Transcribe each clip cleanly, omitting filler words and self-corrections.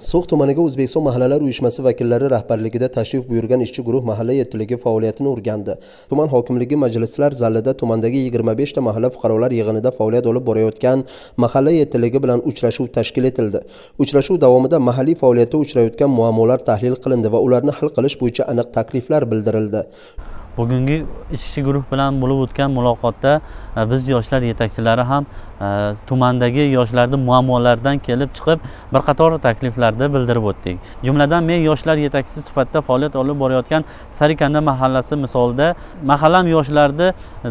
So'x tumaniga O'zbekiston mahallalar uyushmasi vakillari rahbarligida tashrif buyurgan ishchi guruh mahalla erkinligi faoliyatini o'rgandi. Tuman hokimligi majlislar zalida tumandagi 25 ta mahalla fuqarolar yig'inida faoliyat olib borayotgan mahalla erkinligi bilan uchrashuv tashkil etildi. Uchrashuv davomida mahalliy faoliyatda uchrayotgan muammolar tahlil qilindi va ularni hal qilish bo'yicha aniq takliflar bildirildi. Bugungi ishchi guruh bilan bo'lib o'tgan muloqotda biz yoshlar yetakchilari ham tumandagi yoshlarning muammolaridan kelib chiqib bir qator takliflarni bildirib o'tdik. Jumladan men yoshlar yetakchisi sifatida faoliyat olib borayotgan Sarikanda mahallasi misolida mahallam yoshlarni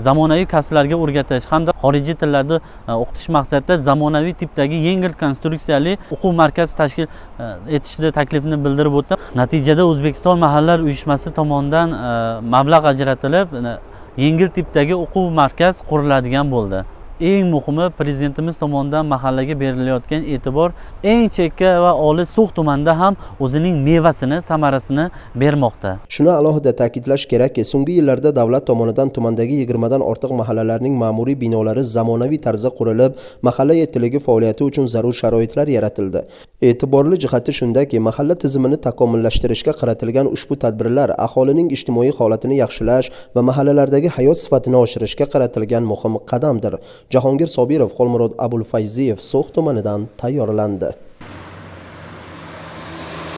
zamonaviy kasblarga o'rgatish hamda xorijiy tillarni o'qitish maqsadida zamonaviy tipdagi yengil konstruksiyali o'quv markazi tashkil etishni taklifini bildirib o'tdim. Natijada O'zbekiston mahallalar uyushmasi tomonidan mablag' ajratilib, yengil tipdagi o'quv markaz quriladigan bo'ldi. Eng muhimi, prezidentimiz tomonidan mahallaga berilayotgan e'tibor eng chekka va olis So'x tumanida ham o'zining mevasini, samarasini bermoqda. Shuni alohida ta'kidlash kerakki, so'nggi yillarda davlat tomonidan tumandagi 20 dan ortiq mahallalarning ma'muriy binolari zamonaviy tarzda qurilib, mahalla erkinligi faoliyati uchun zarur sharoitlar yaratildi. E'tiborli jihati shundaki, mahalla tizimini takomillashtirishga qaratilgan ushbu tadbirlar aholining ijtimoiy holatini yaxshilash va mahallalardagi hayot sifatini oshirishga qaratilgan muhim qadamdir. Jahongir Sobirov, Xolmurod Abulfayziyev, So'x tumanidan tayyorlandi.